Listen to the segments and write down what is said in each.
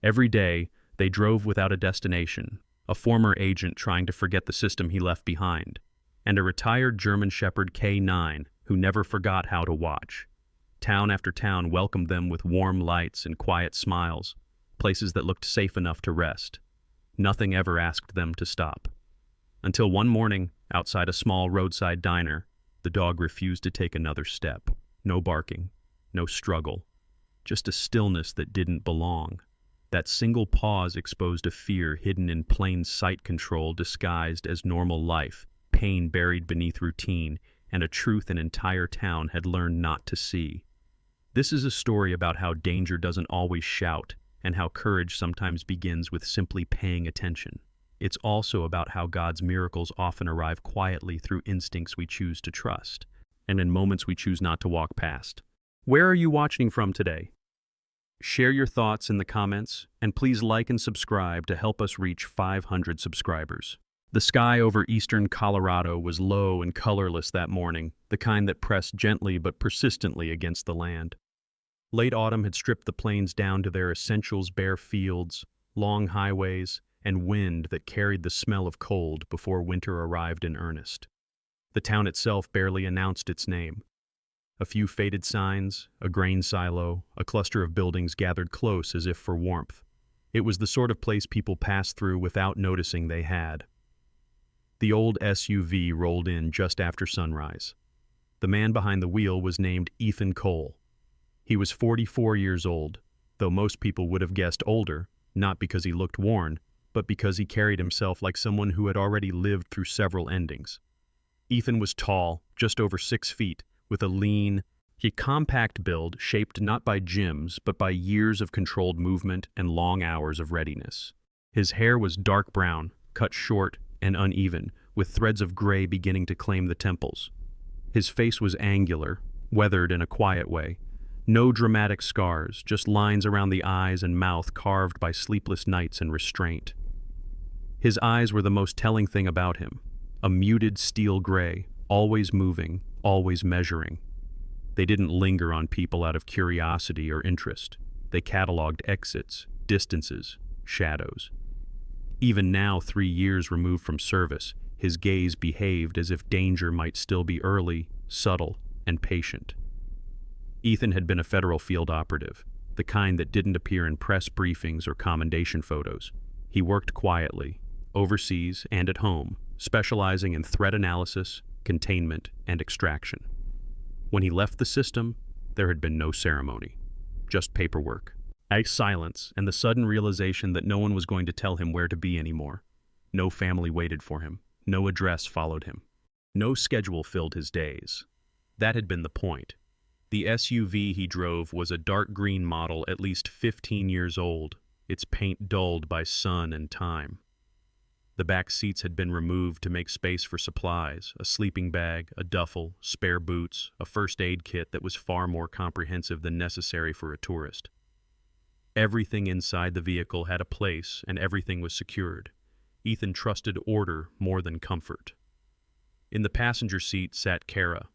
Every day, they drove without a destination, a former agent trying to forget the system he left behind, and a retired German Shepherd K9 who never forgot how to watch. Town after town welcomed them with warm lights and quiet smiles, places that looked safe enough to rest. Nothing ever asked them to stop. Until one morning, outside a small roadside diner, the dog refused to take another step. No barking, no struggle, just a stillness that didn't belong. That single pause exposed a fear hidden in plain sight control disguised as normal life, pain buried beneath routine, and a truth an entire town had learned not to see. This is a story about how danger doesn't always shout, and how courage sometimes begins with simply paying attention. It's also about how God's miracles often arrive quietly through instincts we choose to trust, and in moments we choose not to walk past. Where are you watching from today? Share your thoughts in the comments, and please like and subscribe to help us reach 500 subscribers. The sky over eastern Colorado was low and colorless that morning, the kind that pressed gently but persistently against the land. Late autumn had stripped the plains down to their essentials: bare fields, long highways, and wind that carried the smell of cold before winter arrived in earnest. The town itself barely announced its name. A few faded signs, a grain silo, a cluster of buildings gathered close as if for warmth. It was the sort of place people passed through without noticing they had. The old SUV rolled in just after sunrise. The man behind the wheel was named Ethan Cole. He was 44 years old, though most people would have guessed older, not because he looked worn, but because he carried himself like someone who had already lived through several endings. Ethan was tall, just over 6 feet, with a lean, yet compact build shaped not by gyms but by years of controlled movement and long hours of readiness. His hair was dark brown, cut short and uneven, with threads of gray beginning to claim the temples. His face was angular, weathered in a quiet way. No dramatic scars, just lines around the eyes and mouth carved by sleepless nights and restraint. His eyes were the most telling thing about him, a muted steel gray, always moving, always measuring. They didn't linger on people out of curiosity or interest. They cataloged exits, distances, shadows. Even now, 3 years removed from service, his gaze behaved as if danger might still be early, subtle, and patient. Ethan had been a federal field operative, the kind that didn't appear in press briefings or commendation photos. He worked quietly, overseas and at home, specializing in threat analysis, containment, and extraction. When he left the system, there had been no ceremony, just paperwork, a silence, and the sudden realization that no one was going to tell him where to be anymore. No family waited for him. No address followed him. No schedule filled his days. That had been the point. The SUV he drove was a dark green model at least 15 years old, its paint dulled by sun and time. The back seats had been removed to make space for supplies, a sleeping bag, a duffel, spare boots, a first aid kit that was far more comprehensive than necessary for a tourist. Everything inside the vehicle had a place, and everything was secured. Ethan trusted order more than comfort. In the passenger seat sat Cara.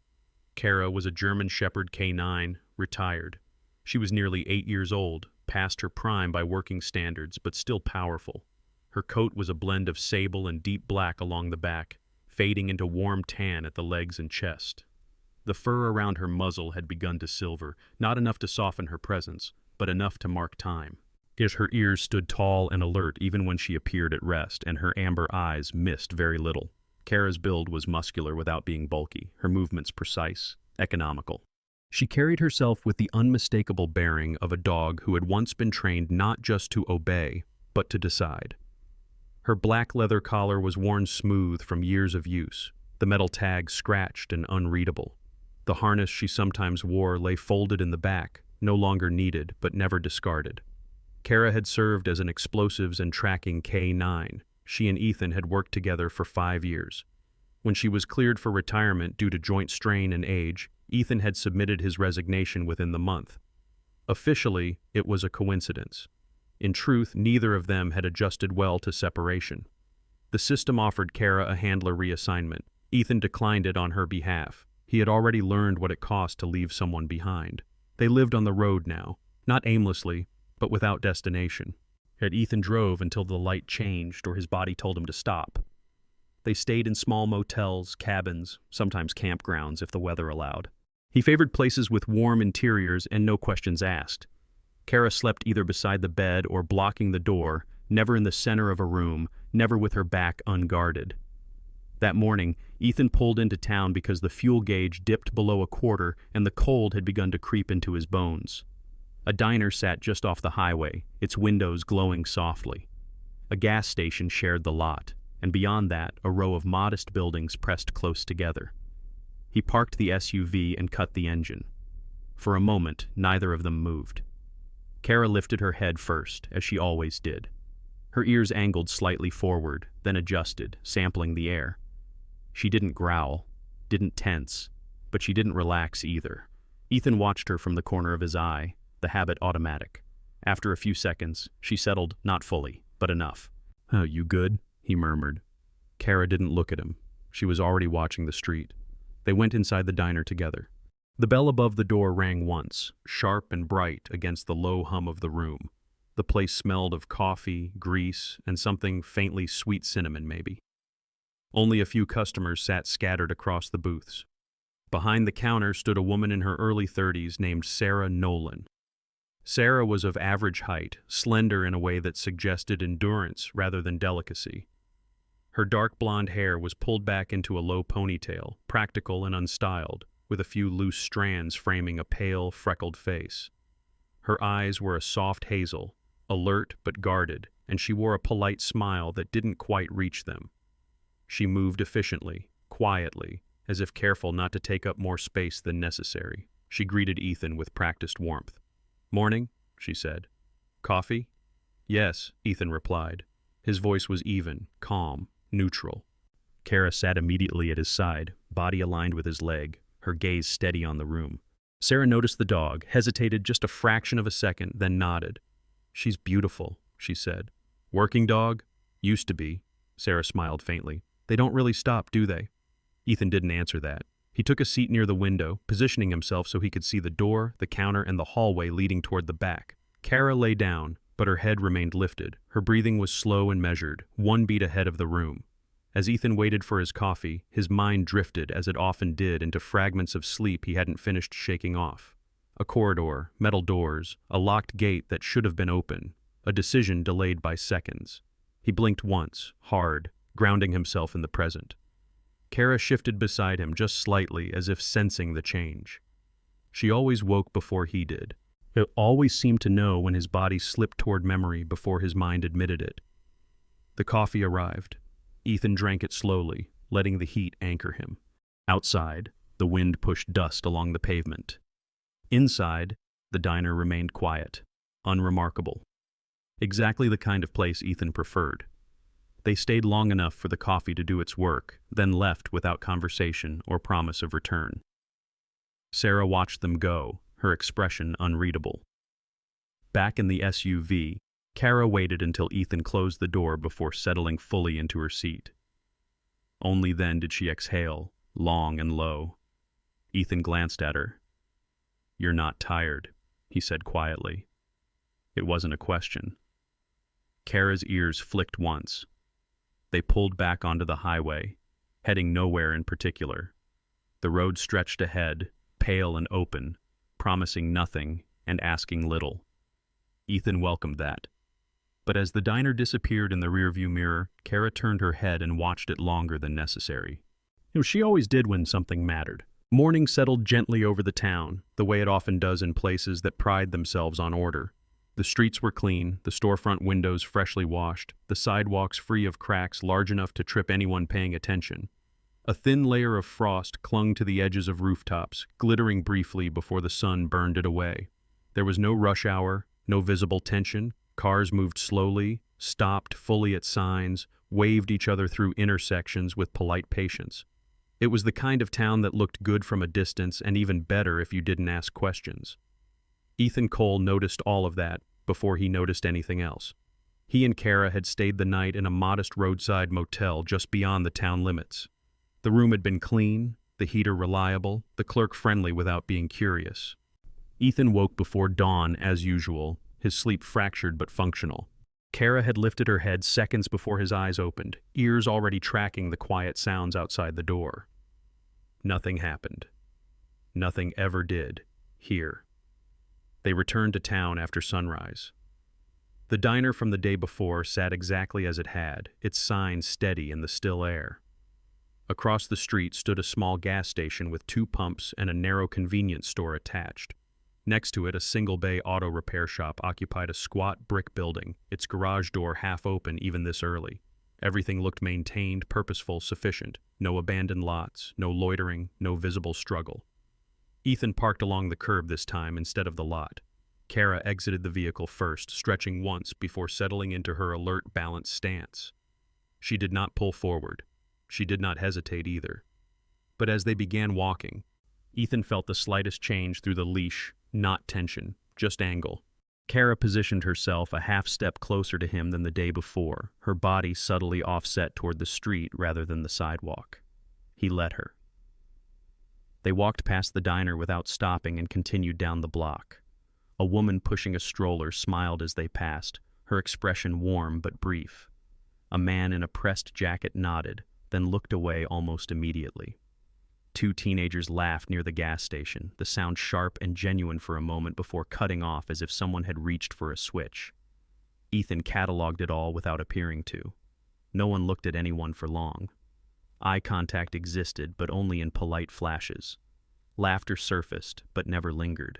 Cara was a German Shepherd K9, retired. She was nearly 8 years old, past her prime by working standards, but still powerful. Her coat was a blend of sable and deep black along the back, fading into warm tan at the legs and chest. The fur around her muzzle had begun to silver, not enough to soften her presence, but enough to mark time. Yet her ears stood tall and alert even when she appeared at rest, and her amber eyes missed very little. Cara's build was muscular without being bulky, her movements precise, economical. She carried herself with the unmistakable bearing of a dog who had once been trained not just to obey, but to decide. Her black leather collar was worn smooth from years of use, the metal tag scratched and unreadable. The harness she sometimes wore lay folded in the back, no longer needed but never discarded. Cara had served as an explosives and tracking K9. She and Ethan had worked together for 5 years. When she was cleared for retirement due to joint strain and age, Ethan had submitted his resignation within the month. Officially, it was a coincidence. In truth, neither of them had adjusted well to separation. The system offered Cara a handler reassignment. Ethan declined it on her behalf. He had already learned what it cost to leave someone behind. They lived on the road now, not aimlessly, but without destination. Yet Ethan drove until the light changed or his body told him to stop. They stayed in small motels, cabins, sometimes campgrounds if the weather allowed. He favored places with warm interiors and no questions asked. Cara slept either beside the bed or blocking the door, never in the center of a room, never with her back unguarded. That morning, Ethan pulled into town because the fuel gauge dipped below a quarter and the cold had begun to creep into his bones. A diner sat just off the highway, its windows glowing softly. A gas station shared the lot, and beyond that, a row of modest buildings pressed close together. He parked the SUV and cut the engine. For a moment, neither of them moved. Cara lifted her head first, as she always did. Her ears angled slightly forward, then adjusted, sampling the air. She didn't growl, didn't tense, but she didn't relax either. Ethan watched her from the corner of his eye, the habit automatic. After a few seconds, she settled, not fully, but enough. "Oh, you good?" he murmured. Cara didn't look at him. She was already watching the street. They went inside the diner together. The bell above the door rang once, sharp and bright against the low hum of the room. The place smelled of coffee, grease, and something faintly sweet cinnamon, maybe. Only a few customers sat scattered across the booths. Behind the counter stood a woman in her early 30s named Sarah Nolan. Sarah was of average height, slender in a way that suggested endurance rather than delicacy. Her dark blonde hair was pulled back into a low ponytail, practical and unstyled, with a few loose strands framing a pale, freckled face. Her eyes were a soft hazel, alert but guarded, and she wore a polite smile that didn't quite reach them. She moved efficiently, quietly, as if careful not to take up more space than necessary. She greeted Ethan with practiced warmth. "Morning," she said. "Coffee?" "Yes," Ethan replied. His voice was even, calm, neutral. Cara sat immediately at his side, body aligned with his leg, her gaze steady on the room. Sarah noticed the dog, hesitated just a fraction of a second, then nodded. "She's beautiful," she said. "Working dog?" "Used to be." Sarah smiled faintly. "They don't really stop, do they?" Ethan didn't answer that. He took a seat near the window, positioning himself so he could see the door, the counter, and the hallway leading toward the back. Cara lay down, but her head remained lifted. Her breathing was slow and measured, one beat ahead of the room. As Ethan waited for his coffee, his mind drifted, as it often did, into fragments of sleep he hadn't finished shaking off. A corridor, metal doors, a locked gate that should have been open, a decision delayed by seconds. He blinked once, hard, grounding himself in the present. Cara shifted beside him just slightly, as if sensing the change. She always woke before he did. It always seemed to know when his body slipped toward memory before his mind admitted it. The coffee arrived. Ethan drank it slowly, letting the heat anchor him. Outside, the wind pushed dust along the pavement. Inside, the diner remained quiet, unremarkable. Exactly the kind of place Ethan preferred. They stayed long enough for the coffee to do its work, then left without conversation or promise of return. Sarah watched them go, her expression unreadable. Back in the SUV, Cara waited until Ethan closed the door before settling fully into her seat. Only then did she exhale, long and low. Ethan glanced at her. "You're not tired," he said quietly. It wasn't a question. Cara's ears flicked once. They pulled back onto the highway, heading nowhere in particular. The road stretched ahead, pale and open, promising nothing and asking little. Ethan welcomed that. But as the diner disappeared in the rearview mirror, Cara turned her head and watched it longer than necessary. She always did when something mattered. Morning settled gently over the town, the way it often does in places that pride themselves on order. The streets were clean, the storefront windows freshly washed, the sidewalks free of cracks large enough to trip anyone paying attention. A thin layer of frost clung to the edges of rooftops, glittering briefly before the sun burned it away. There was no rush hour, no visible tension. Cars moved slowly, stopped fully at signs, waved each other through intersections with polite patience. It was the kind of town that looked good from a distance and even better if you didn't ask questions. Ethan Cole noticed all of that before he noticed anything else. He and Cara had stayed the night in a modest roadside motel just beyond the town limits. The room had been clean, the heater reliable, the clerk friendly without being curious. Ethan woke before dawn as usual, his sleep fractured but functional. Cara had lifted her head seconds before his eyes opened, ears already tracking the quiet sounds outside the door. Nothing happened. Nothing ever did, here. They returned to town after sunrise. The diner from the day before sat exactly as it had, its sign steady in the still air. Across the street stood a small gas station with 2 pumps and a narrow convenience store attached. Next to it, a single-bay auto repair shop occupied a squat brick building, its garage door half open even this early. Everything looked maintained, purposeful, sufficient. No abandoned lots, no loitering, no visible struggle. Ethan parked along the curb this time instead of the lot. Cara exited the vehicle first, stretching once before settling into her alert, balanced stance. She did not pull forward. She did not hesitate either. But as they began walking, Ethan felt the slightest change through the leash, not tension, just angle. Cara positioned herself a half step closer to him than the day before, her body subtly offset toward the street rather than the sidewalk. He let her. They walked past the diner without stopping and continued down the block. A woman pushing a stroller smiled as they passed, her expression warm but brief. A man in a pressed jacket nodded, then looked away almost immediately. 2 teenagers laughed near the gas station, the sound sharp and genuine for a moment before cutting off as if someone had reached for a switch. Ethan cataloged it all without appearing to. No one looked at anyone for long. Eye contact existed, but only in polite flashes. Laughter surfaced, but never lingered.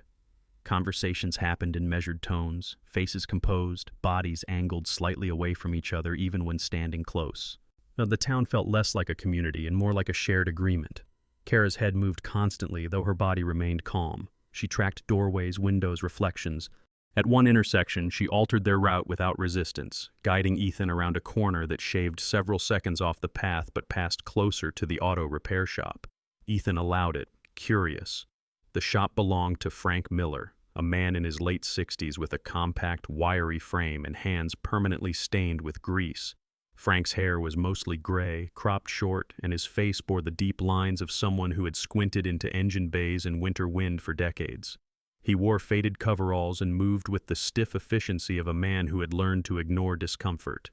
Conversations happened in measured tones, faces composed, bodies angled slightly away from each other even when standing close. Now, the town felt less like a community and more like a shared agreement. Cara's head moved constantly, though her body remained calm. She tracked doorways, windows, reflections. At one intersection, she altered their route without resistance, guiding Ethan around a corner that shaved several seconds off the path but passed closer to the auto repair shop. Ethan allowed it, curious. The shop belonged to Frank Miller, a man in his late 60s with a compact, wiry frame and hands permanently stained with grease. Frank's hair was mostly gray, cropped short, and his face bore the deep lines of someone who had squinted into engine bays in winter wind for decades. He wore faded coveralls and moved with the stiff efficiency of a man who had learned to ignore discomfort.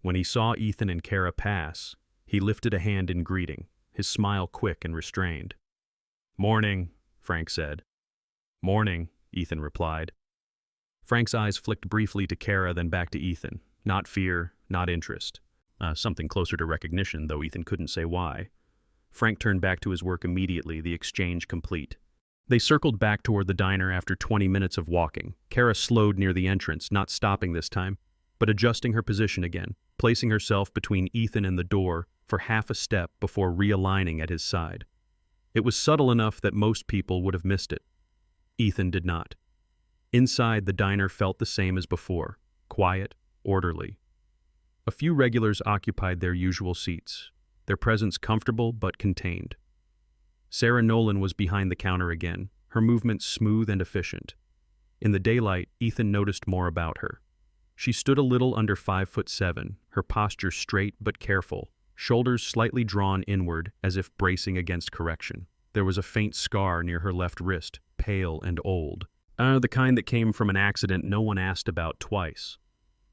When he saw Ethan and Cara pass, he lifted a hand in greeting, his smile quick and restrained. "Morning," Frank said. "Morning," Ethan replied. Frank's eyes flicked briefly to Cara, then back to Ethan. Not fear, not interest. Something closer to recognition, though Ethan couldn't say why. Frank turned back to his work immediately, the exchange complete. They circled back toward the diner after 20 minutes of walking. Cara slowed near the entrance, not stopping this time, but adjusting her position again, placing herself between Ethan and the door for half a step before realigning at his side. It was subtle enough that most people would have missed it. Ethan did not. Inside, the diner felt the same as before, quiet, orderly. A few regulars occupied their usual seats, their presence comfortable but contained. Sarah Nolan was behind the counter again, her movements smooth and efficient. In the daylight, Ethan noticed more about her. She stood a little under 5'7", her posture straight but careful, shoulders slightly drawn inward as if bracing against correction. There was a faint scar near her left wrist, pale and old. The kind that came from an accident no one asked about twice.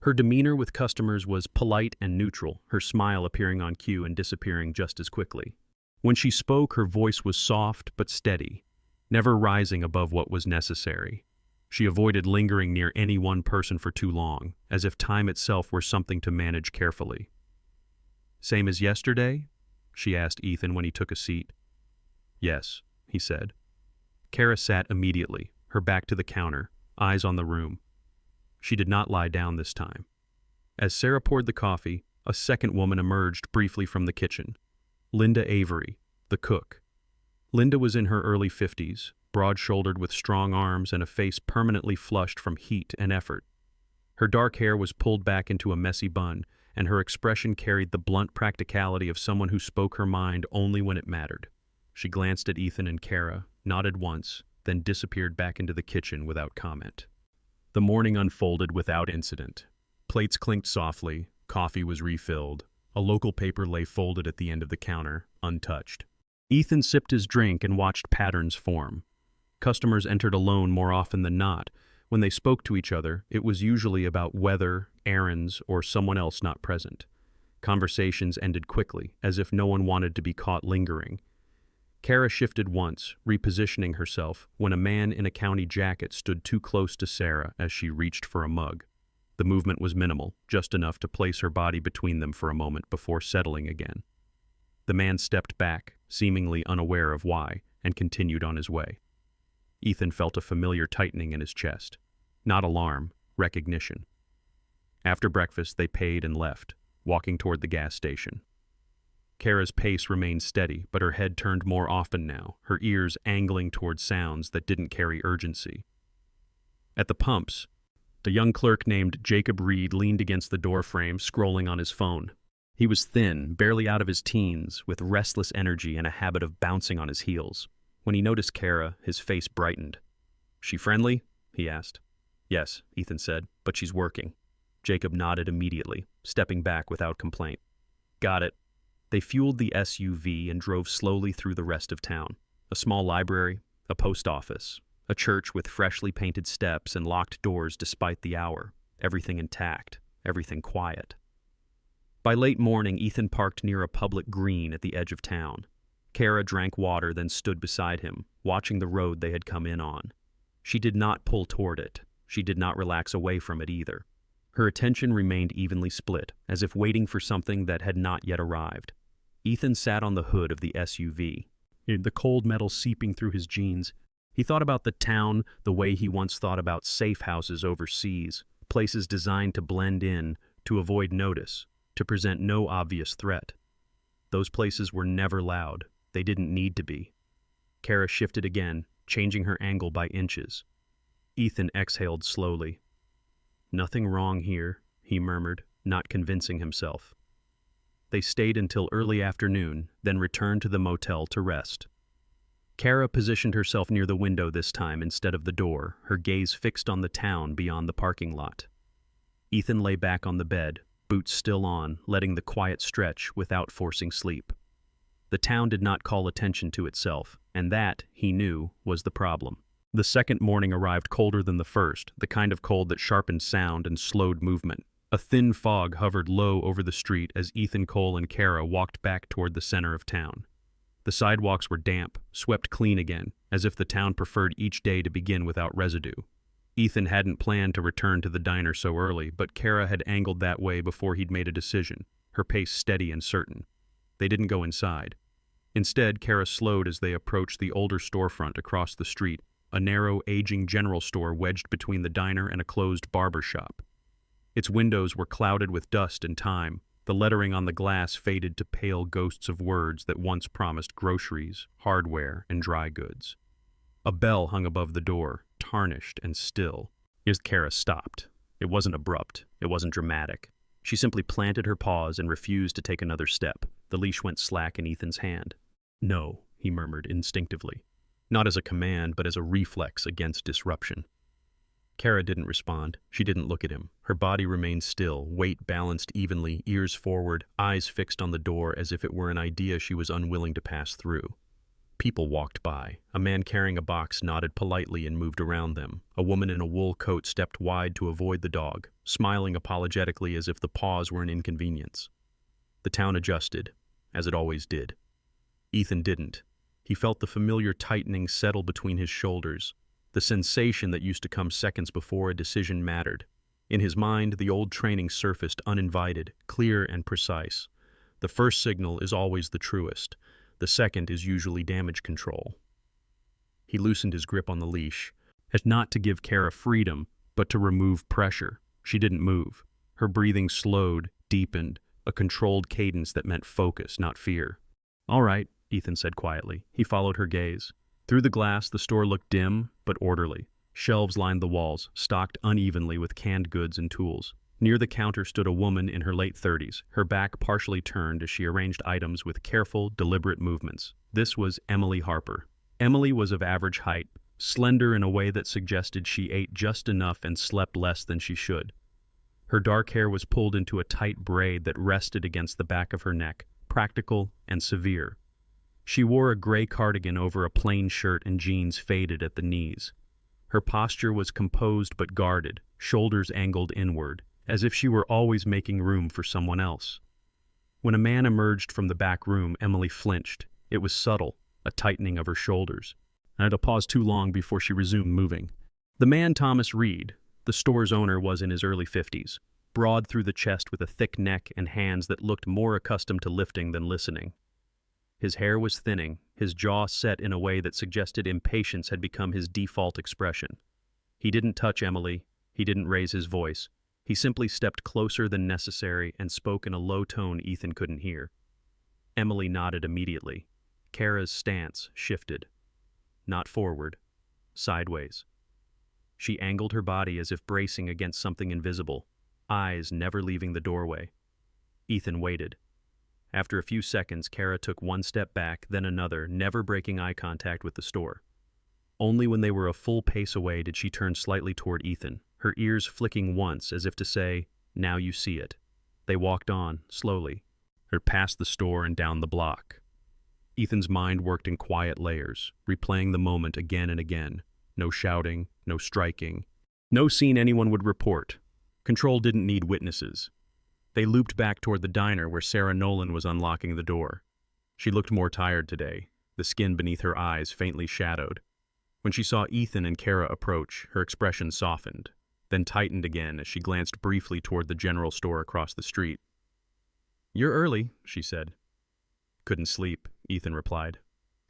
Her demeanor with customers was polite and neutral, her smile appearing on cue and disappearing just as quickly. When she spoke, her voice was soft but steady, never rising above what was necessary. She avoided lingering near any one person for too long, as if time itself were something to manage carefully. "Same as yesterday?" she asked Ethan when he took a seat. "Yes," he said. Cara sat immediately, her back to the counter, eyes on the room. She did not lie down this time. As Sarah poured the coffee, a second woman emerged briefly from the kitchen. Linda Avery, the cook. Linda was in her early 50s, broad-shouldered with strong arms and a face permanently flushed from heat and effort. Her dark hair was pulled back into a messy bun, and her expression carried the blunt practicality of someone who spoke her mind only when it mattered. She glanced at Ethan and Cara, nodded once, then disappeared back into the kitchen without comment. The morning unfolded without incident. Plates clinked softly, coffee was refilled, a local paper lay folded at the end of the counter, untouched. Ethan sipped his drink and watched patterns form. Customers entered alone more often than not, When they spoke to each other, it was usually about weather, errands, or someone else not present. Conversations ended quickly, as if no one wanted to be caught lingering. Cara shifted once, repositioning herself, when a man in a county jacket stood too close to Sarah as she reached for a mug. The movement was minimal, just enough to place her body between them for a moment before settling again. The man stepped back, seemingly unaware of why, and continued on his way. Ethan felt a familiar tightening in his chest. Not alarm, recognition. After breakfast, they paid and left, walking toward the gas station. Cara's pace remained steady, but her head turned more often now, her ears angling toward sounds that didn't carry urgency. At the pumps, a young clerk named Jacob Reed leaned against the doorframe, scrolling on his phone. He was thin, barely out of his teens, with restless energy and a habit of bouncing on his heels. When he noticed Cara, his face brightened. "She friendly?" he asked. "Yes," Ethan said, "but she's working." Jacob nodded immediately, stepping back without complaint. "Got it." They fueled the SUV and drove slowly through the rest of town. A small library, a post office, a church with freshly painted steps and locked doors despite the hour. Everything intact, everything quiet. By late morning, Ethan parked near a public green at the edge of town. Cara drank water, then stood beside him, watching the road they had come in on. She did not pull toward it. She did not relax away from it either. Her attention remained evenly split, as if waiting for something that had not yet arrived. Ethan sat on the hood of the SUV, the cold metal seeping through his jeans. He thought about the town the way he once thought about safe houses overseas, places designed to blend in, to avoid notice, to present no obvious threat. Those places were never loud. They didn't need to be. Cara shifted again, changing her angle by inches. Ethan exhaled slowly. "Nothing wrong here," he murmured, not convincing himself. They stayed until early afternoon, then returned to the motel to rest. Cara positioned herself near the window this time instead of the door, her gaze fixed on the town beyond the parking lot. Ethan lay back on the bed, boots still on, letting the quiet stretch without forcing sleep. The town did not call attention to itself, and that, he knew, was the problem. The second morning arrived colder than the first, the kind of cold that sharpened sound and slowed movement. A thin fog hovered low over the street as Ethan, Cole, and Cara walked back toward the center of town. The sidewalks were damp, swept clean again, as if the town preferred each day to begin without residue. Ethan hadn't planned to return to the diner so early, but Cara had angled that way before he'd made a decision, her pace steady and certain. They didn't go inside. Instead, Cara slowed as they approached the older storefront across the street, a narrow, aging general store wedged between the diner and a closed barber shop. Its windows were clouded with dust and time. The lettering on the glass faded to pale ghosts of words that once promised groceries, hardware, and dry goods. A bell hung above the door, tarnished and still. As Cara stopped. It wasn't abrupt. It wasn't dramatic. She simply planted her paws and refused to take another step. The leash went slack in Ethan's hand. "No," he murmured instinctively. Not as a command, but as a reflex against disruption. Cara didn't respond. She didn't look at him. Her body remained still, weight balanced evenly, ears forward, eyes fixed on the door as if it were an idea she was unwilling to pass through. People walked by. A man carrying a box nodded politely and moved around them. A woman in a wool coat stepped wide to avoid the dog, smiling apologetically as if the pause were an inconvenience. The town adjusted, as it always did. Ethan didn't. He felt the familiar tightening settle between his shoulders, the sensation that used to come seconds before a decision mattered. In his mind, the old training surfaced uninvited, clear and precise. The first signal is always the truest. The second is usually damage control. He loosened his grip on the leash, as not to give Cara freedom, but to remove pressure. She didn't move. Her breathing slowed, deepened, a controlled cadence that meant focus, not fear. "All right," Ethan said quietly. He followed her gaze. Through the glass, the store looked dim, but orderly. Shelves lined the walls, stocked unevenly with canned goods and tools. Near the counter stood a woman in her late 30s, her back partially turned as she arranged items with careful, deliberate movements. This was Emily Harper. Emily was of average height, slender in a way that suggested she ate just enough and slept less than she should. Her dark hair was pulled into a tight braid that rested against the back of her neck, practical and severe. She wore a gray cardigan over a plain shirt and jeans faded at the knees. Her posture was composed but guarded, shoulders angled inward, as if she were always making room for someone else. When a man emerged from the back room, Emily flinched. It was subtle, a tightening of her shoulders. I had to pause too long before she resumed moving. The man, Thomas Reed, the store's owner, was in his early 50s, broad through the chest with a thick neck and hands that looked more accustomed to lifting than listening. His hair was thinning, his jaw set in a way that suggested impatience had become his default expression. He didn't touch Emily, he didn't raise his voice. He simply stepped closer than necessary and spoke in a low tone Ethan couldn't hear. Emily nodded immediately. Cara's stance shifted. Not forward, sideways. She angled her body as if bracing against something invisible, eyes never leaving the doorway. Ethan waited. After a few seconds, Cara took one step back, then another, never breaking eye contact with the store. Only when they were a full pace away did she turn slightly toward Ethan, her ears flicking once as if to say, "Now you see it." They walked on, slowly, past the store and down the block. Ethan's mind worked in quiet layers, replaying the moment again and again. No shouting, no striking, no scene anyone would report. Control didn't need witnesses. They looped back toward the diner where Sarah Nolan was unlocking the door. She looked more tired today, the skin beneath her eyes faintly shadowed. When she saw Ethan and Cara approach, her expression softened, then tightened again as she glanced briefly toward the general store across the street. "You're early," she said. "Couldn't sleep," Ethan replied.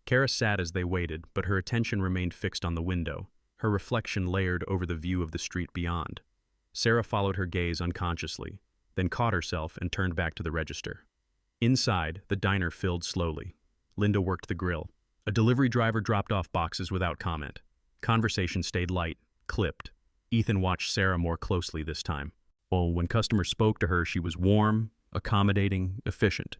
Cara sat as they waited, but her attention remained fixed on the window, her reflection layered over the view of the street beyond. Sarah followed her gaze unconsciously, then caught herself and turned back to the register. Inside, the diner filled slowly. Linda worked the grill. A delivery driver dropped off boxes without comment. Conversation stayed light, clipped. Ethan watched Sarah more closely this time. When customers spoke to her, she was warm, accommodating, efficient.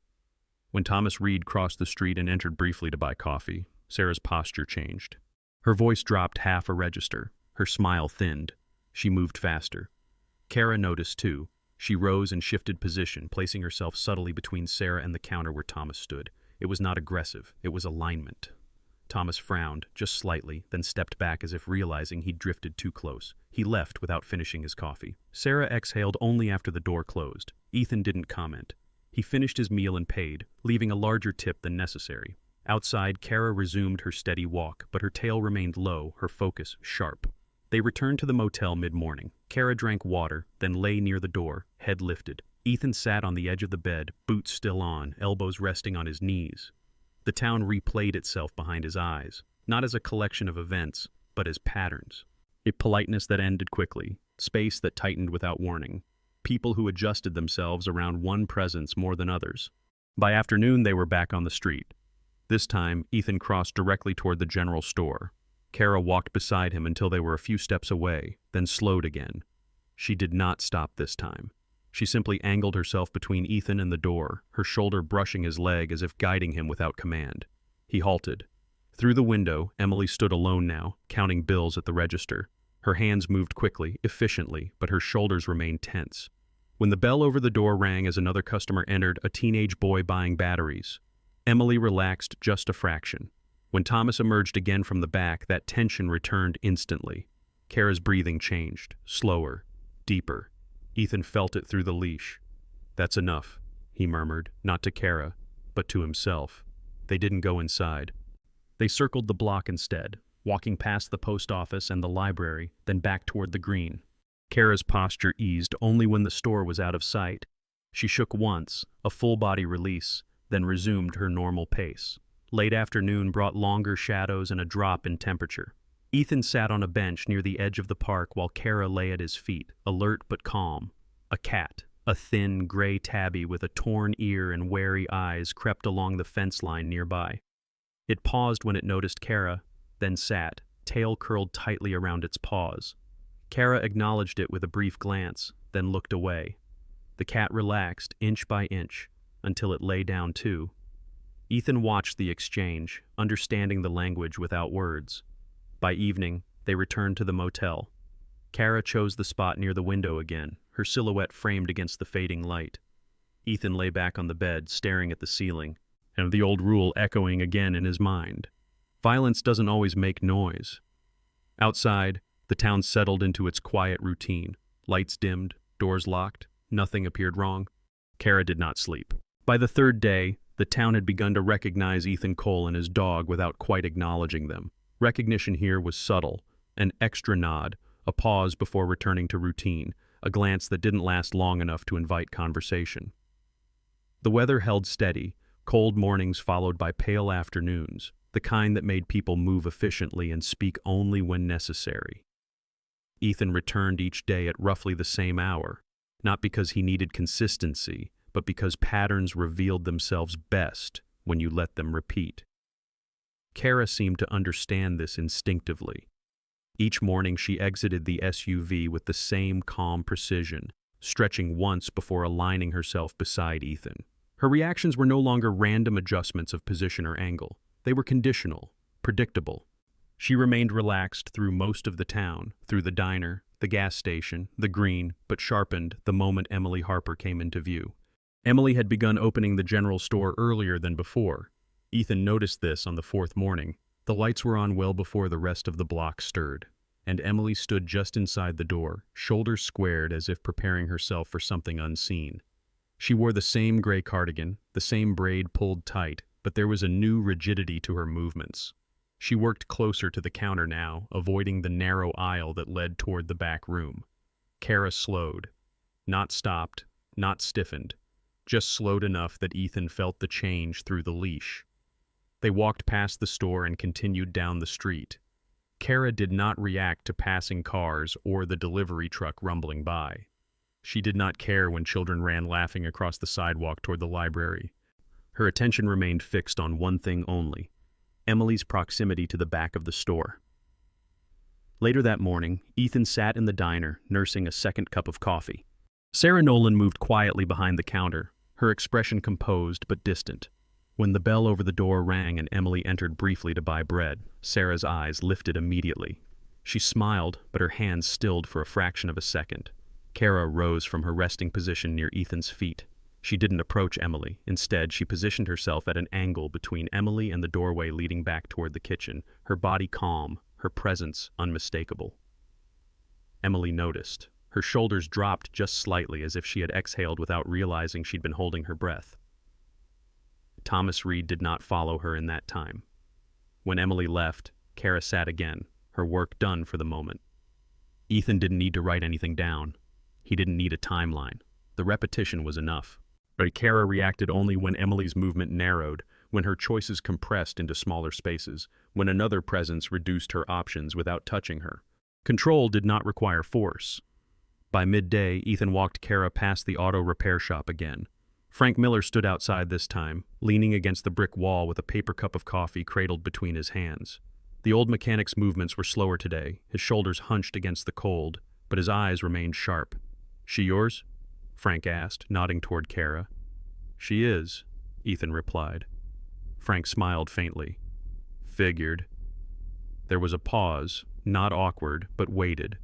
When Thomas Reed crossed the street and entered briefly to buy coffee, Sarah's posture changed. Her voice dropped half a register. Her smile thinned. She moved faster. Cara noticed too. She rose and shifted position, placing herself subtly between Sarah and the counter where Thomas stood. It was not aggressive, it was alignment. Thomas frowned, just slightly, then stepped back as if realizing he'd drifted too close. He left without finishing his coffee. Sarah exhaled only after the door closed. Ethan didn't comment. He finished his meal and paid, leaving a larger tip than necessary. Outside, Cara resumed her steady walk, but her tail remained low, her focus sharp. They returned to the motel mid-morning. Cara drank water, then lay near the door, head lifted. Ethan sat on the edge of the bed, boots still on, elbows resting on his knees. The town replayed itself behind his eyes, not as a collection of events, but as patterns. A politeness that ended quickly, space that tightened without warning, people who adjusted themselves around one presence more than others. By afternoon, they were back on the street. This time, Ethan crossed directly toward the general store. Cara walked beside him until they were a few steps away, then slowed again. She did not stop this time. She simply angled herself between Ethan and the door, her shoulder brushing his leg as if guiding him without command. He halted. Through the window, Emily stood alone now, counting bills at the register. Her hands moved quickly, efficiently, but her shoulders remained tense. When the bell over the door rang as another customer entered, a teenage boy buying batteries, Emily relaxed just a fraction. When Thomas emerged again from the back, that tension returned instantly. Cara's breathing changed, slower, deeper. Ethan felt it through the leash. "That's enough," he murmured, not to Cara, but to himself. They didn't go inside. They circled the block instead, walking past the post office and the library, then back toward the green. Cara's posture eased only when the store was out of sight. She shook once, a full-body release, then resumed her normal pace. Late afternoon brought longer shadows and a drop in temperature. Ethan sat on a bench near the edge of the park while Cara lay at his feet, alert but calm. A cat, a thin, gray tabby with a torn ear and wary eyes, crept along the fence line nearby. It paused when it noticed Cara, then sat, tail curled tightly around its paws. Cara acknowledged it with a brief glance, then looked away. The cat relaxed, inch by inch, until it lay down too. Ethan watched the exchange, understanding the language without words. By evening, they returned to the motel. Cara chose the spot near the window again, her silhouette framed against the fading light. Ethan lay back on the bed, staring at the ceiling, and the old rule echoing again in his mind. Violence doesn't always make noise. Outside, The town settled into its quiet routine. Lights dimmed, doors locked, nothing appeared wrong. Cara did not sleep. By the third day, the town had begun to recognize Ethan Cole and his dog without quite acknowledging them. Recognition here was subtle, an extra nod, a pause before returning to routine, a glance that didn't last long enough to invite conversation. The weather held steady, cold mornings followed by pale afternoons, the kind that made people move efficiently and speak only when necessary. Ethan returned each day at roughly the same hour, not because he needed consistency, but because patterns revealed themselves best when you let them repeat. Cara seemed to understand this instinctively. Each morning she exited the SUV with the same calm precision, stretching once before aligning herself beside Ethan. Her reactions were no longer random adjustments of position or angle. They were conditional, predictable. She remained relaxed through most of the town, through the diner, the gas station, the green, but sharpened the moment Emily Harper came into view. Emily had begun opening the general store earlier than before. Ethan noticed this on the fourth morning. The lights were on well before the rest of the block stirred, and Emily stood just inside the door, shoulders squared as if preparing herself for something unseen. She wore the same gray cardigan, the same braid pulled tight, but there was a new rigidity to her movements. She worked closer to the counter now, avoiding the narrow aisle that led toward the back room. Cara slowed. Not stopped, not stiffened, just slowed enough that Ethan felt the change through the leash. They walked past the store and continued down the street. Cara did not react to passing cars or the delivery truck rumbling by. She did not care when children ran laughing across the sidewalk toward the library. Her attention remained fixed on one thing only: Emily's proximity to the back of the store. Later that morning, Ethan sat in the diner, nursing a second cup of coffee. Sarah Nolan moved quietly behind the counter, her expression composed but distant. When the bell over the door rang and Emily entered briefly to buy bread, Sarah's eyes lifted immediately. She smiled, but her hands stilled for a fraction of a second. Cara rose from her resting position near Ethan's feet. She didn't approach Emily. Instead, she positioned herself at an angle between Emily and the doorway leading back toward the kitchen, her body calm, her presence unmistakable. Emily noticed. Her shoulders dropped just slightly as if she had exhaled without realizing she'd been holding her breath. Thomas Reed did not follow her in that time. When Emily left, Cara sat again, her work done for the moment. Ethan didn't need to write anything down. He didn't need a timeline. The repetition was enough. But Cara reacted only when Emily's movement narrowed, when her choices compressed into smaller spaces, when another presence reduced her options without touching her. Control did not require force. By midday, Ethan walked Cara past the auto repair shop again. Frank Miller stood outside this time, leaning against the brick wall with a paper cup of coffee cradled between his hands. The old mechanic's movements were slower today, his shoulders hunched against the cold, but his eyes remained sharp. "She yours?" Frank asked, nodding toward Cara. "She is," Ethan replied. Frank smiled faintly. "Figured." There was a pause, not awkward, but weighted.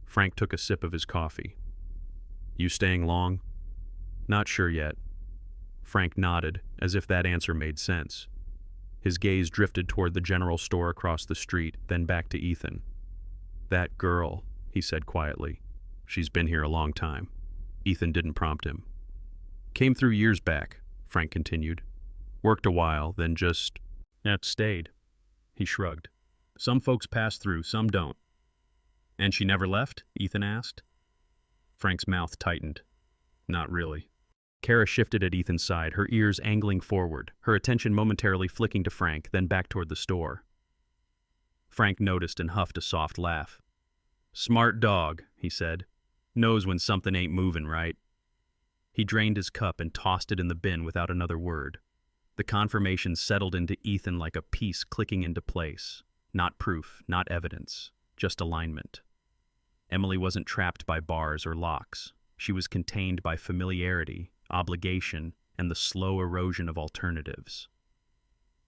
Frank took a sip of his coffee. "You staying long?" "Not sure yet." Frank nodded, as if that answer made sense. His gaze drifted toward the general store across the street, then back to Ethan. "That girl," he said quietly. "She's been here a long time." Ethan didn't prompt him. "Came through years back," Frank continued. "Worked a while, then just stayed." He shrugged. "Some folks pass through, some don't." "And she never left?" Ethan asked. Frank's mouth tightened. "Not really." Cara shifted at Ethan's side, her ears angling forward, her attention momentarily flicking to Frank, then back toward the store. Frank noticed and huffed a soft laugh. "Smart dog," he said. "Knows when something ain't moving right." He drained his cup and tossed it in the bin without another word. The confirmation settled into Ethan like a piece clicking into place. Not proof, not evidence, just alignment. Emily wasn't trapped by bars or locks. She was contained by familiarity, obligation, and the slow erosion of alternatives.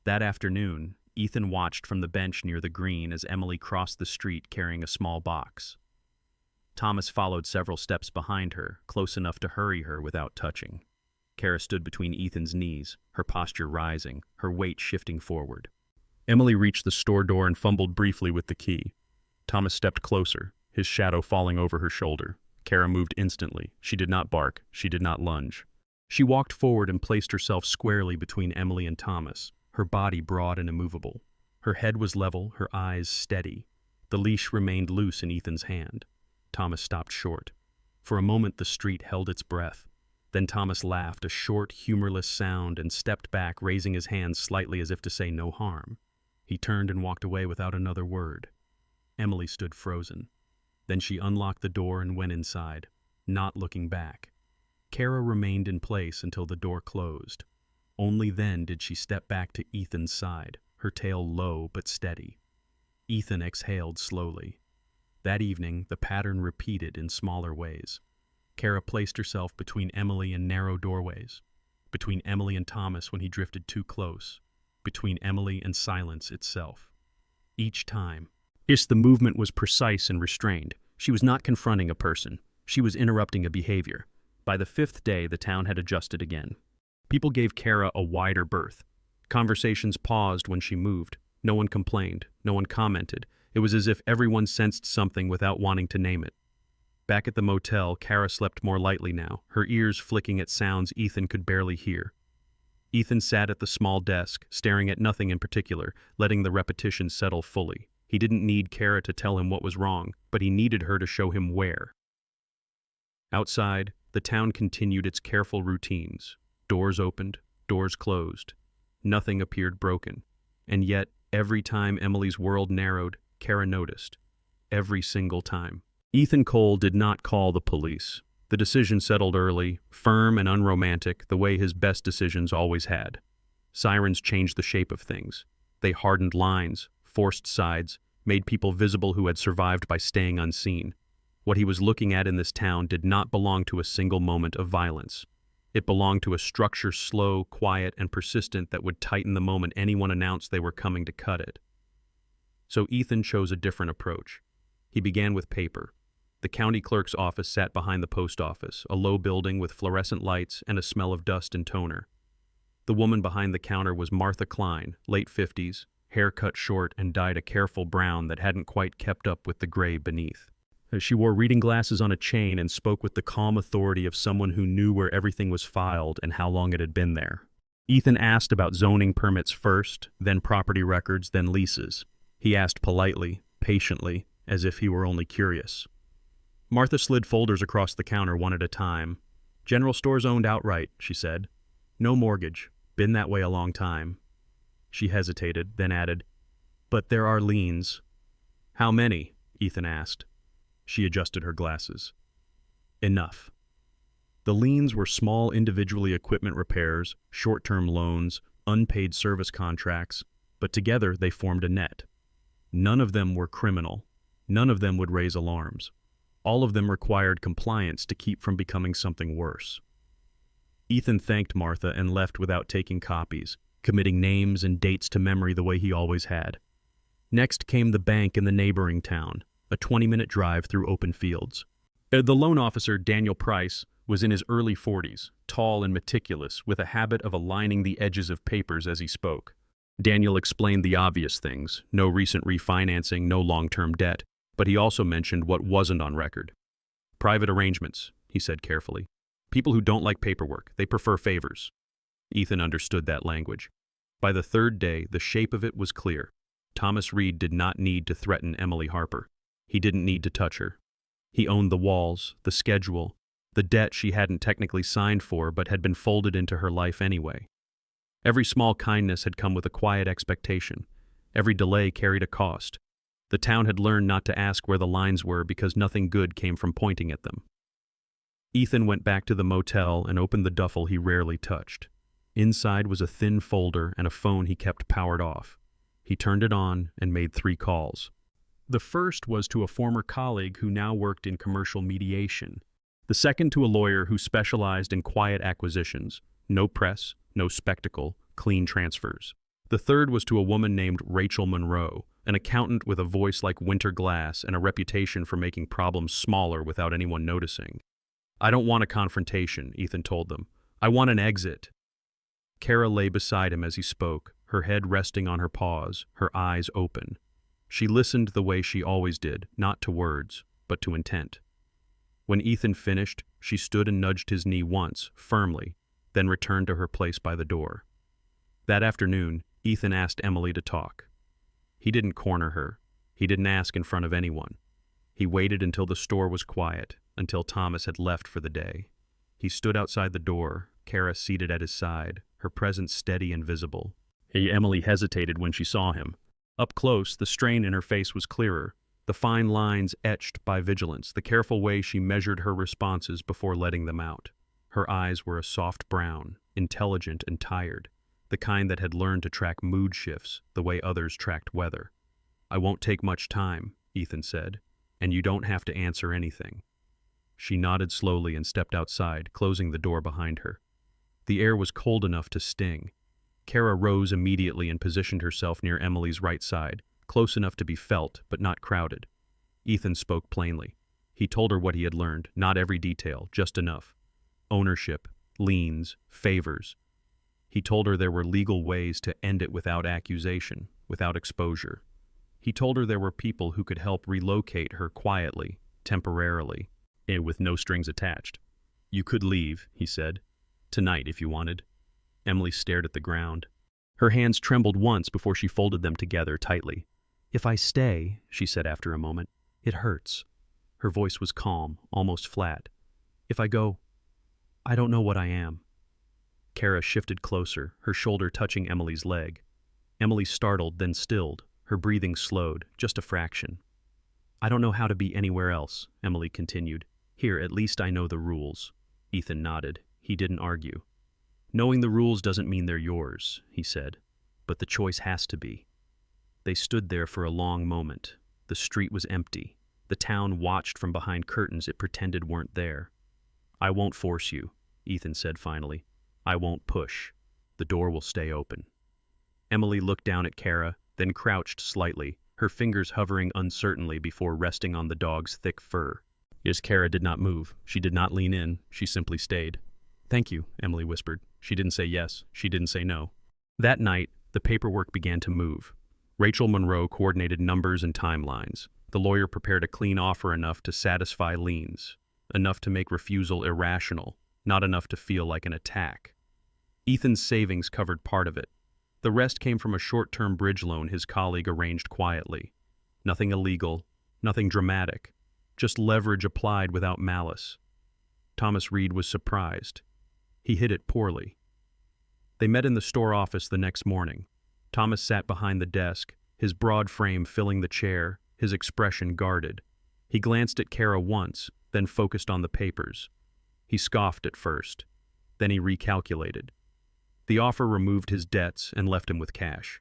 That afternoon, Ethan watched from the bench near the green as Emily crossed the street carrying a small box. Thomas followed several steps behind her, close enough to hurry her without touching. Cara stood between Ethan's knees, her posture rising, her weight shifting forward. Emily reached the store door and fumbled briefly with the key. Thomas stepped closer, his shadow falling over her shoulder. Cara moved instantly. She did not bark. She did not lunge. She walked forward and placed herself squarely between Emily and Thomas, her body broad and immovable. Her head was level, her eyes steady. The leash remained loose in Ethan's hand. Thomas stopped short. For a moment the street held its breath. Then Thomas laughed, a short, humorless sound, and stepped back, raising his hands slightly as if to say no harm. He turned and walked away without another word. Emily stood frozen. Then she unlocked the door and went inside, not looking back. Cara remained in place until the door closed. Only then did she step back to Ethan's side, her tail low but steady. Ethan exhaled slowly. That evening, the pattern repeated in smaller ways. Cara placed herself between Emily and narrow doorways, between Emily and Thomas when he drifted too close, between Emily and silence itself. Each time, the movement was precise and restrained. She was not confronting a person. She was interrupting a behavior. By the fifth day, the town had adjusted again. People gave Cara a wider berth. Conversations paused when she moved. No one complained. No one commented. It was as if everyone sensed something without wanting to name it. Back at the motel, Cara slept more lightly now, her ears flicking at sounds Ethan could barely hear. Ethan sat at the small desk, staring at nothing in particular, letting the repetition settle fully. He didn't need Cara to tell him what was wrong, but he needed her to show him where. Outside, the town continued its careful routines. Doors opened, doors closed. Nothing appeared broken. And yet, every time Emily's world narrowed, Cara noticed. Every single time. Ethan Cole did not call the police. The decision settled early, firm and unromantic, the way his best decisions always had. Sirens changed the shape of things. They hardened lines, forced sides, made people visible who had survived by staying unseen. What he was looking at in this town did not belong to a single moment of violence. It belonged to a structure slow, quiet, and persistent that would tighten the moment anyone announced they were coming to cut it. So Ethan chose a different approach. He began with paper. The county clerk's office sat behind the post office, a low building with fluorescent lights and a smell of dust and toner. The woman behind the counter was Martha Klein, late 50s, hair cut short and dyed a careful brown that hadn't quite kept up with the gray beneath. She wore reading glasses on a chain and spoke with the calm authority of someone who knew where everything was filed and how long it had been there. Ethan asked about zoning permits first, then property records, then leases. He asked politely, patiently, as if he were only curious. Martha slid folders across the counter one at a time. "General store's owned outright," she said. "No mortgage. Been that way a long time." She hesitated, then added, "But there are liens." "How many?" Ethan asked. She adjusted her glasses. "Enough." The liens were small individually equipment repairs, short-term loans, unpaid service contracts, but together they formed a net. None of them were criminal. None of them would raise alarms. All of them required compliance to keep from becoming something worse. Ethan thanked Martha and left without taking copies, committing names and dates to memory the way he always had. Next came the bank in the neighboring town, a 20-minute drive through open fields. The loan officer, Daniel Price, was in his early 40s, tall and meticulous, with a habit of aligning the edges of papers as he spoke. Daniel explained the obvious things, no recent refinancing, no long-term debt, but he also mentioned what wasn't on record. "Private arrangements," he said carefully. "People who don't like paperwork, they prefer favors." Ethan understood that language. By the third day, the shape of it was clear. Thomas Reed did not need to threaten Emily Harper. He didn't need to touch her. He owned the walls, the schedule, the debt she hadn't technically signed for but had been folded into her life anyway. Every small kindness had come with a quiet expectation. Every delay carried a cost. The town had learned not to ask where the lines were because nothing good came from pointing at them. Ethan went back to the motel and opened the duffel he rarely touched. Inside was a thin folder and a phone he kept powered off. He turned it on and made 3 calls. The first was to a former colleague who now worked in commercial mediation. The second to a lawyer who specialized in quiet acquisitions. No press, no spectacle, clean transfers. The third was to a woman named Rachel Monroe, an accountant with a voice like winter glass and a reputation for making problems smaller without anyone noticing. "I don't want a confrontation," Ethan told them. "I want an exit." Cara lay beside him as he spoke, her head resting on her paws, her eyes open. She listened the way she always did, not to words, but to intent. When Ethan finished, she stood and nudged his knee once, firmly, then returned to her place by the door. That afternoon, Ethan asked Emily to talk. He didn't corner her. He didn't ask in front of anyone. He waited until the store was quiet, until Thomas had left for the day. He stood outside the door, Cara seated at his side, her presence steady and visible. Emily hesitated when she saw him. Up close, the strain in her face was clearer, the fine lines etched by vigilance, the careful way she measured her responses before letting them out. Her eyes were a soft brown, intelligent and tired, the kind that had learned to track mood shifts the way others tracked weather. "I won't take much time," Ethan said, "and you don't have to answer anything." She nodded slowly and stepped outside, closing the door behind her. The air was cold enough to sting. Cara rose immediately and positioned herself near Emily's right side, close enough to be felt, but not crowded. Ethan spoke plainly. He told her what he had learned, not every detail, just enough. Ownership, liens, favors. He told her there were legal ways to end it without accusation, without exposure. He told her there were people who could help relocate her quietly, temporarily, and with no strings attached. "You could leave," he said. "Tonight, if you wanted." Emily stared at the ground. Her hands trembled once before she folded them together tightly. "If I stay," she said after a moment, "it hurts." Her voice was calm, almost flat. "If I go, I don't know what I am." Cara shifted closer, her shoulder touching Emily's leg. Emily startled, then stilled, her breathing slowed, just a fraction. "I don't know how to be anywhere else," Emily continued. "Here, at least I know the rules." Ethan nodded. He didn't argue. "Knowing the rules doesn't mean they're yours," he said, "but the choice has to be." They stood there for a long moment. The street was empty. The town watched from behind curtains it pretended weren't there. "I won't force you," Ethan said finally. "I won't push. The door will stay open." Emily looked down at Cara, then crouched slightly, her fingers hovering uncertainly before resting on the dog's thick fur. Yes, Cara did not move. She did not lean in. She simply stayed. "Thank you," Emily whispered. She didn't say yes. She didn't say no. That night, the paperwork began to move. Rachel Monroe coordinated numbers and timelines. The lawyer prepared a clean offer enough to satisfy liens, enough to make refusal irrational, not enough to feel like an attack. Ethan's savings covered part of it. The rest came from a short-term bridge loan his colleague arranged quietly. Nothing illegal, nothing dramatic, just leverage applied without malice. Thomas Reed was surprised. He hid it poorly. They met in the store office the next morning. Thomas sat behind the desk, his broad frame filling the chair, his expression guarded. He glanced at Cara once, then focused on the papers. He scoffed at first. Then he recalculated. The offer removed his debts and left him with cash.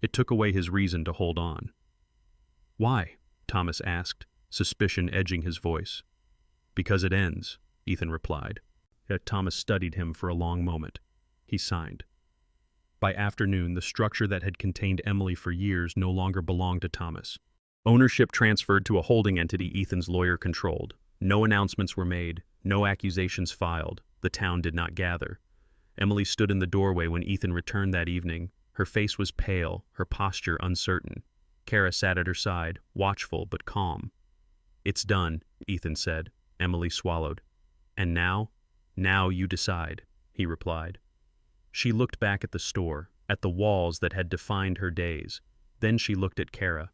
It took away his reason to hold on. "Why?" Thomas asked, suspicion edging his voice. "Because it ends," Ethan replied. Yet Thomas studied him for a long moment. He signed. By afternoon, the structure that had contained Emily for years no longer belonged to Thomas. Ownership transferred to a holding entity Ethan's lawyer controlled. No announcements were made, no accusations filed. The town did not gather. Emily stood in the doorway when Ethan returned that evening. Her face was pale, her posture uncertain. Cara sat at her side, watchful but calm. "It's done," Ethan said. Emily swallowed. "And now? Now you decide," he replied. She looked back at the store, at the walls that had defined her days. Then she looked at Cara.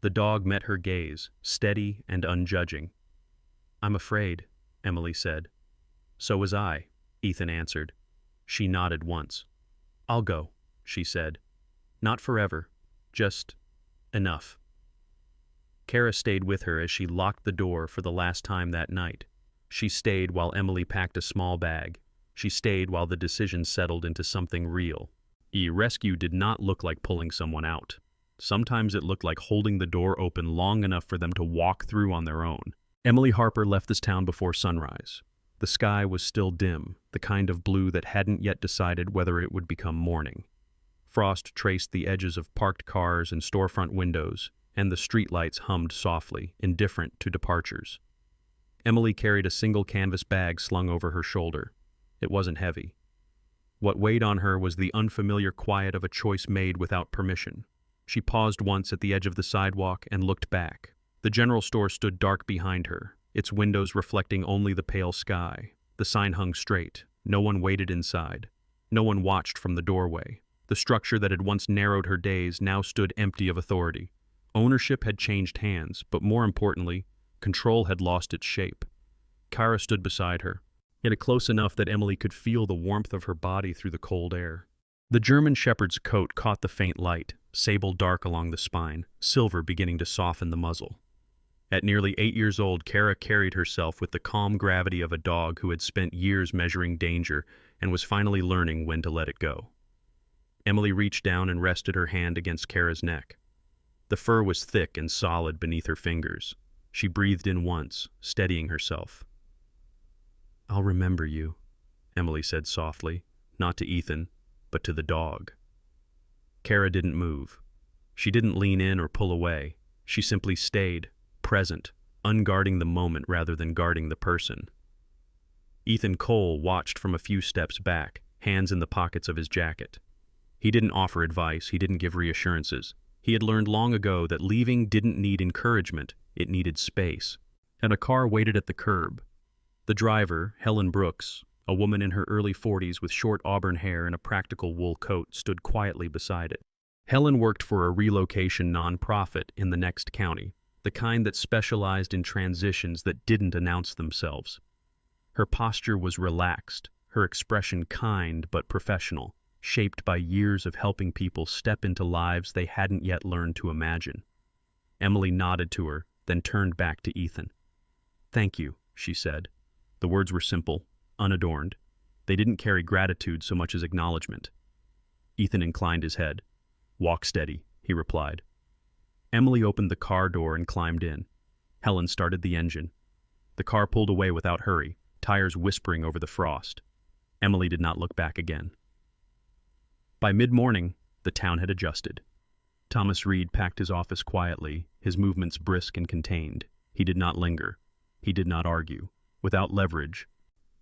The dog met her gaze, steady and unjudging. "I'm afraid," Emily said. "So was I," Ethan answered. She nodded once. "I'll go," she said. "Not forever. Just enough." Cara stayed with her as she locked the door for the last time that night. She stayed while Emily packed a small bag. She stayed while the decision settled into something real. Rescue did not look like pulling someone out. Sometimes it looked like holding the door open long enough for them to walk through on their own. Emily Harper left this town before sunrise. The sky was still dim, the kind of blue that hadn't yet decided whether it would become morning. Frost traced the edges of parked cars and storefront windows, and the streetlights hummed softly, indifferent to departures. Emily carried a single canvas bag slung over her shoulder. It wasn't heavy. What weighed on her was the unfamiliar quiet of a choice made without permission. She paused once at the edge of the sidewalk and looked back. The general store stood dark behind her, its windows reflecting only the pale sky. The sign hung straight. No one waited inside. No one watched from the doorway. The structure that had once narrowed her days now stood empty of authority. Ownership had changed hands, but more importantly, control had lost its shape. Cara stood beside her, yet close enough that Emily could feel the warmth of her body through the cold air. The German shepherd's coat caught the faint light, sable dark along the spine, silver beginning to soften the muzzle. At nearly 8 years old, Cara carried herself with the calm gravity of a dog who had spent years measuring danger and was finally learning when to let it go. Emily reached down and rested her hand against Cara's neck. The fur was thick and solid beneath her fingers. She breathed in once, steadying herself. "I'll remember you," Emily said softly, not to Ethan, but to the dog. Cara didn't move. She didn't lean in or pull away. She simply stayed, present, unguarding the moment rather than guarding the person. Ethan Cole watched from a few steps back, hands in the pockets of his jacket. He didn't offer advice, he didn't give reassurances. He had learned long ago that leaving didn't need encouragement, it needed space. And a car waited at the curb. The driver, Helen Brooks, a woman in her early 40s with short auburn hair and a practical wool coat, stood quietly beside it. Helen worked for a relocation nonprofit in the next county, the kind that specialized in transitions that didn't announce themselves. Her posture was relaxed, her expression kind but professional, shaped by years of helping people step into lives they hadn't yet learned to imagine. Emily nodded to her, then turned back to Ethan. "Thank you," she said. The words were simple, unadorned. They didn't carry gratitude so much as acknowledgement. Ethan inclined his head. "Walk steady," he replied. Emily opened the car door and climbed in. Helen started the engine. The car pulled away without hurry, tires whispering over the frost. Emily did not look back again. By mid-morning, the town had adjusted. Thomas Reed packed his office quietly, his movements brisk and contained. He did not linger. He did not argue. Without leverage.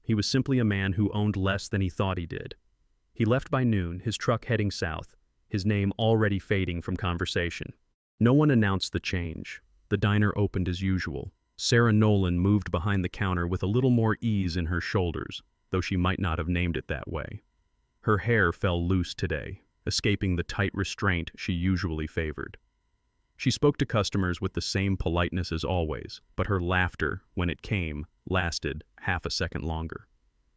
He was simply a man who owned less than he thought he did. He left by noon, his truck heading south, his name already fading from conversation. No one announced the change. The diner opened as usual. Sarah Nolan moved behind the counter with a little more ease in her shoulders, though she might not have named it that way. Her hair fell loose today, escaping the tight restraint she usually favored. She spoke to customers with the same politeness as always, but her laughter, when it came, lasted half a second longer.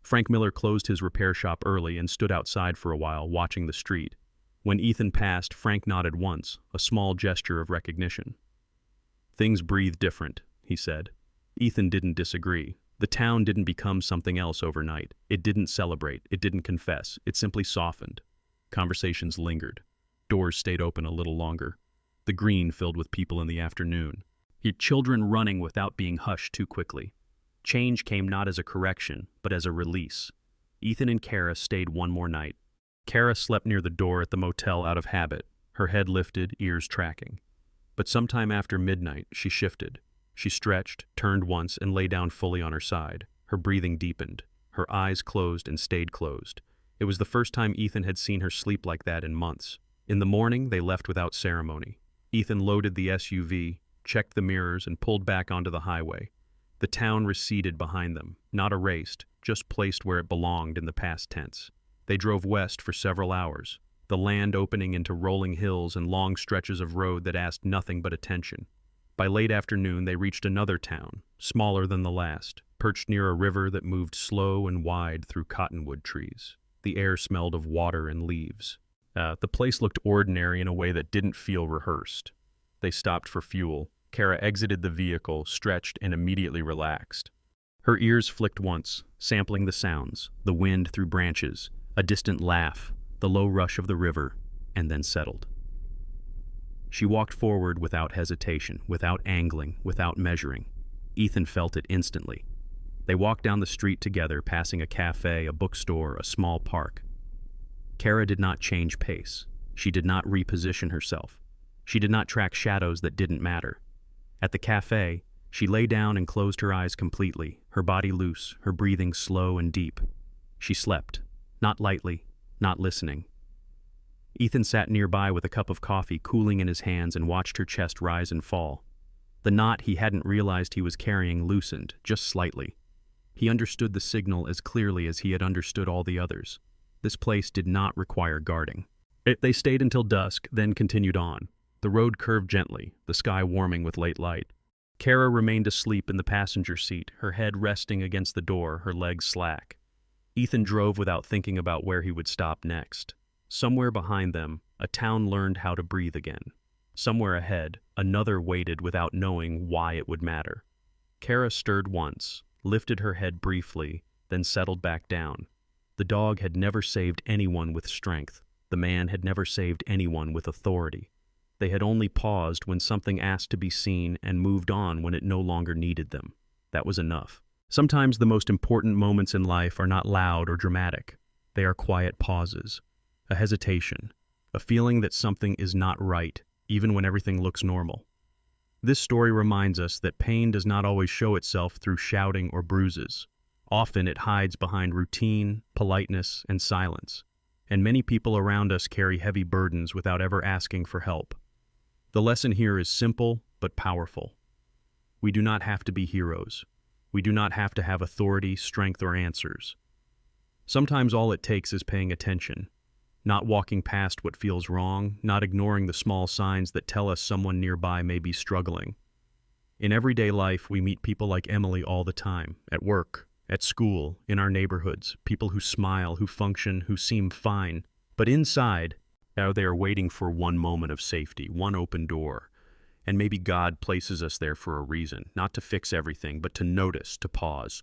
Frank Miller closed his repair shop early and stood outside for a while, watching the street. When Ethan passed, Frank nodded once, a small gesture of recognition. "Things breathe different," he said. Ethan didn't disagree. The town didn't become something else overnight. It didn't celebrate. It didn't confess. It simply softened. Conversations lingered. Doors stayed open a little longer. The green filled with people in the afternoon. Yet children running without being hushed too quickly. Change came not as a correction, but as a release. Ethan and Cara stayed one more night. Cara slept near the door at the motel out of habit, her head lifted, ears tracking. But sometime after midnight, she shifted. She stretched, turned once, and lay down fully on her side. Her breathing deepened. Her eyes closed and stayed closed. It was the first time Ethan had seen her sleep like that in months. In the morning, they left without ceremony. Ethan loaded the SUV, checked the mirrors, and pulled back onto the highway. The town receded behind them, not erased, just placed where it belonged in the past tense. They drove west for several hours, the land opening into rolling hills and long stretches of road that asked nothing but attention. By late afternoon, they reached another town, smaller than the last, perched near a river that moved slow and wide through cottonwood trees. The air smelled of water and leaves. The place looked ordinary in a way that didn't feel rehearsed. They stopped for fuel. Cara exited the vehicle, stretched, and immediately relaxed. Her ears flicked once, sampling the sounds, the wind through branches, a distant laugh, the low rush of the river, and then settled. She walked forward without hesitation, without angling, without measuring. Ethan felt it instantly. They walked down the street together, passing a cafe, a bookstore, a small park. Cara did not change pace. She did not reposition herself. She did not track shadows that didn't matter. At the cafe, she lay down and closed her eyes completely, her body loose, her breathing slow and deep. She slept, not lightly, not listening. Ethan sat nearby with a cup of coffee cooling in his hands and watched her chest rise and fall. The knot he hadn't realized he was carrying loosened, just slightly. He understood the signal as clearly as he had understood all the others. This place did not require guarding. They stayed until dusk, then continued on. The road curved gently, the sky warming with late light. Cara remained asleep in the passenger seat, her head resting against the door, her legs slack. Ethan drove without thinking about where he would stop next. Somewhere behind them, a town learned how to breathe again. Somewhere ahead, another waited without knowing why it would matter. Cara stirred once, lifted her head briefly, then settled back down. The dog had never saved anyone with strength. The man had never saved anyone with authority. They had only paused when something asked to be seen and moved on when it no longer needed them. That was enough. Sometimes the most important moments in life are not loud or dramatic. They are quiet pauses, a hesitation, a feeling that something is not right, even when everything looks normal. This story reminds us that pain does not always show itself through shouting or bruises. Often it hides behind routine, politeness, and silence. And many people around us carry heavy burdens without ever asking for help. The lesson here is simple but powerful. We do not have to be heroes. We do not have to have authority, strength, or answers. Sometimes all it takes is paying attention, not walking past what feels wrong, not ignoring the small signs that tell us someone nearby may be struggling. In everyday life, we meet people like Emily all the time, at work, at school, in our neighborhoods, people who smile, who function, who seem fine. But inside, they are waiting for one moment of safety, one open door. And maybe God places us there for a reason, not to fix everything, but to notice, to pause,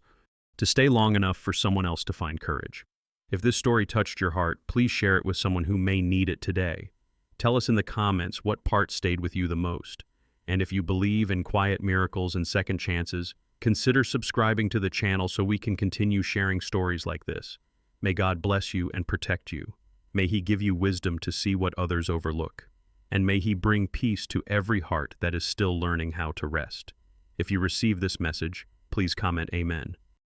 to stay long enough for someone else to find courage. If this story touched your heart, please share it with someone who may need it today. Tell us in the comments what part stayed with you the most. And if you believe in quiet miracles and second chances, consider subscribing to the channel so we can continue sharing stories like this. May God bless you and protect you. May He give you wisdom to see what others overlook. And may He bring peace to every heart that is still learning how to rest. If you receive this message, please comment Amen.